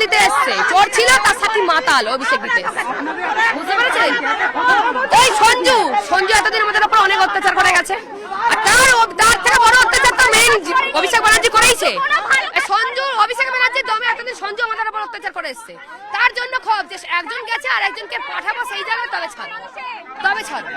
দিতে এসছে, চোর ছিল তার সাথে মাতাল অভিষেক দিতে, বুঝতে পেরেছেন? ওই সঞ্জু এতদিন আমাদের উপর অনেক অত্যাচার করে গেছে, আর তার থেকে বড় অত্যাচার তো মেইন অভিষেক ব্যানার্জি করেইছে। অভিষেক ব্যানার্জির দমে এতদিন সঞ্জু আমাদের উপর অত্যাচার করে এসছে, তার জন্য ক্ষোভ যে একজন গেছে আর একজনকে পাঠাবো সেই জায়গায়, তবে ছাড়বো।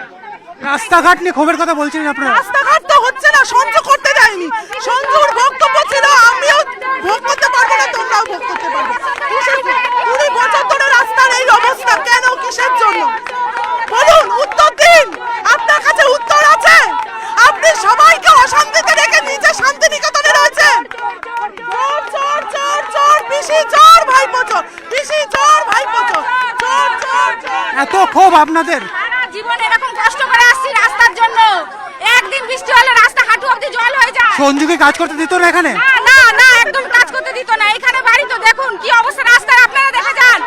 রাস্তাঘাট নিয়ে ক্ষোভের কথা বলছেন আপনারা? রাস্তাঘাট তো হচ্ছে না, সহ্য করতে দেয়নি। সঞ্জুর বক্তব্য ছিল আমিও ভোগ করতে পারবো না, তোমরাও ভোগ করতে পারবে। 20 বছর ধরে রাস্তার এই অবস্থা কেন, কিসের জন্য বলুন? উত্তর দিন, আপনার কাছে উত্তর আছে? আপনি সবাইকে অশান্তিতে রেখে নিজে শান্তিনিকেতনে রয়েছেন। চোর চোর চোর চোর, পিসি চোর, ভাইপো চোর, পিসি চোর, ভাইপো চোর, চোর চোর চোর। এত ক্ষোভ আপনাদের? জীবন এরকম কষ্ট করে আসছি রাস্তার জন্য, একদিন বৃষ্টি হলে রাস্তা হাঁটু অবধি জল হয়ে যায়। সঞ্জুকে কাজ করতে দিত না এখানে? না না, একদম কাজ করতে দিত না। এখানে বাড়ি তো দেখুন কি অবস্থা, রাস্তার আপনারা দেখে যান,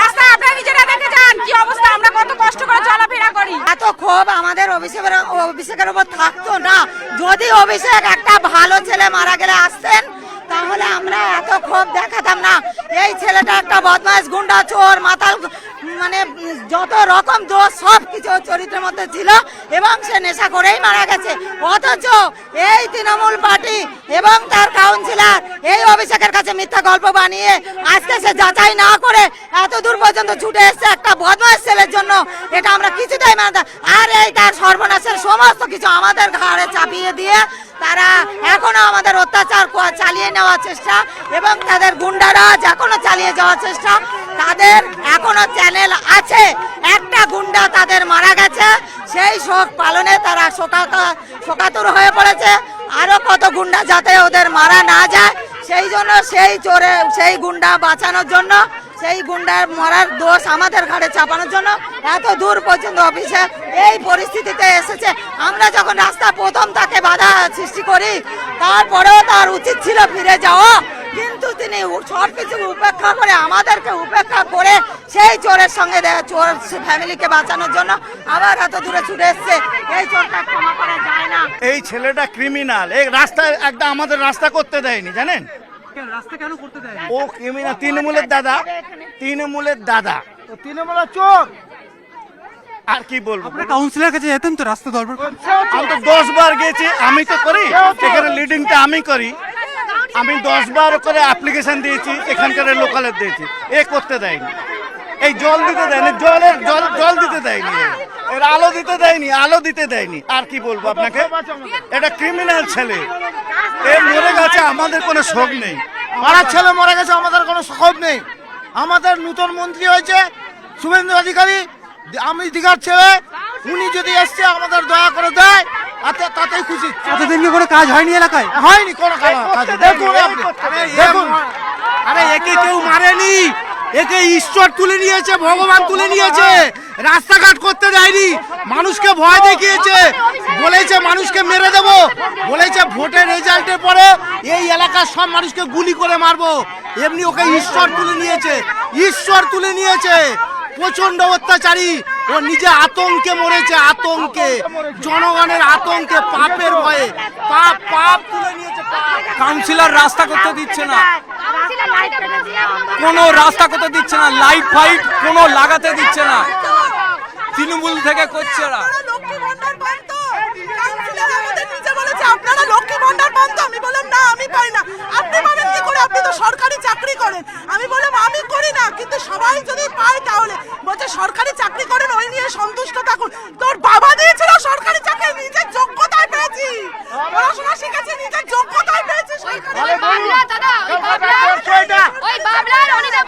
রাস্তা আপনারা নিজেরা দেখে যান কি অবস্থা, আমরা কত কষ্ট করে চলাফেরা করি। এত ক্ষোভ আমাদের অভিষেকের উপর থাকতো না। যদি অভিষেক একটা ভালো ছেলে মারা গেলে আসতেন তাহলে আমরা এত ক্ষোভ দেখাতাম না। এই ছেলেটা একটা বদমাশ, গুন্ডা, চোর, মাতাল, মানে যত রকম দোষ সব কিছু চরিত্রের মধ্যে ছিল এবং সে নেশা করেই মারা গেছে। অথচ এই তৃণমূল পার্টি এবং তার কাউন্সিলর এই অভিষেকের কাছে মিথ্যা গল্প বানিয়ে আজকে সে যাচাই না করে এত দূর পর্যন্ত ছুটে এসছে একটা বদমাশ ছেলের জন্য। এটা আমরা কিছুতেই মানতে। আর এই তার সর্বনাশের সমস্ত কিছু আমাদের ঘাড়ে চাপিয়ে দিয়ে তারা এখনো আমাদের অত্যাচার চালিয়ে নেওয়ার চেষ্টা এবং তাদের গুন্ডারাজ এখনো চালিয়ে যাওয়ার চেষ্টা। তাদের এখনো চ্যানেল আছে, একটা গুন্ডা তাদের মারা গেছে, সেই শোক পালনে তারা শোকাতুর হয়ে পড়েছে। আরো কত গুন্ডা যাতে ওদের মারা না যায় সেই জন্য, সেই গুন্ডা বাঁচানোর জন্য, সেই গুন্ডার মরার দোষ আমাদের ঘাড়ে চাপানোর জন্য এত দূর পর্যন্ত অফিসে এই পরিস্থিতিতে এসেছে। আমরা যখন রাস্তা প্রথম তাকে বাধা সৃষ্টি করি, তারপরেও তার উচিত ছিল ফিরে যাওয়া, কিন্তু তিনি সবকিছু উপেক্ষা করে, আমাদেরকে উপেক্ষা করে সেই চোরের সঙ্গে চোর ফ্যামিলিকে বাঁচানোর জন্য আবার এত দূরে ছুটে এসছে। এই চোরটা ক্ষমা করা যায় না। এই ছেলেটা ক্রিমিনাল, এই রাস্তায় একটা আমাদের রাস্তা করতে দেয়নি, জানেন? রাস্তা কেন করতে দেয়? ও ক্রিমিনাল, তৃণমূলের দাদা, তৃণমূলের চোর। আর কি বলবো? আপনার কাউন্সিলর কাছে যেতেন তো রাস্তা দরবার? আমি তো 10 বার গেছি, আমি তো করি এখানে লিডিংটা আমি করি। আমি 10 বার করে অ্যাপ্লিকেশন দিয়েছি, এখানকার লোকালের দিয়েছি, এ করতে দেয়নি। এই জল দিতে দেয়নি, জল দিতে দেয়নি, এর আলো দিতে দেয়নি। আর কি বলবো আপনাকে? এটা ক্রিমিনাল ছেলে, এ মরে গেছে, আমাদের কোনো শোক নেই। পাড়ার ছেলে মরে গেছে, আমাদের কোনো শোক নেই। আমাদের নূতন মন্ত্রী হয়েছে শুভেন্দু অধিকারী, আমি দীঘার ছেলে, উনি যদি এসছে আমাদের দয়া করে দেয় তাতেই খুশি। এতদিন কি কোনো কাজ হয়নি এলাকায়? হয়নি কোনো কাজ। দেখুন আপনি, দেখুন, আরে একে কেউ মারেনি, একে ঈশ্বর তুলে নিয়েছে, ভগবান তুলে নিয়েছে। রাস্তাঘাট করতে দেয়নি, মানুষকে ভয় দেখিয়েছে, বলেছে মানুষকে মেরে দেব, বলেছে ভোটের রেজাল্টের পরে এই এলাকার সব মানুষকে গুলি করে মারবো। এমনি ওকে ঈশ্বর তুলে নিয়েছে। প্রচন্ড অত্যাচারী, ও নিজে আতঙ্কে মরেছে, আতঙ্কে, জনগণের আতঙ্কে, পাপের ভয়ে, পাপ তুলে নিয়েছে। কাউন্সিলর রাস্তা করতে দিচ্ছে না, কোনো রাস্তা করতে দিচ্ছে না, লাইট ফাইট কোনো লাগাতে দিচ্ছে না, তৃণমূল থেকে করছে না। আপনারা লক্ষ্মী ভান্ডার পান তো? আমি বললাম না, আমি পাই না। আপনি পাবেন কি করে? আপনি তো সরকারি চাকরি করেন। আমি বললাম আমি করি না, কিন্তু সবাই যদি পায় তাহলে। বলছে সরকারি চাকরি করেন, ওই নিয়ে সন্তুষ্ট থাকুন। তোর বাবা দিয়েছিল সরকারি চাকরি, নিজের যোগ্যতায় পেয়েছি, পড়াশোনা শিখেছি, নিজের যোগ্যতায় পেয়েছি। ওই বাবলার অনিদেব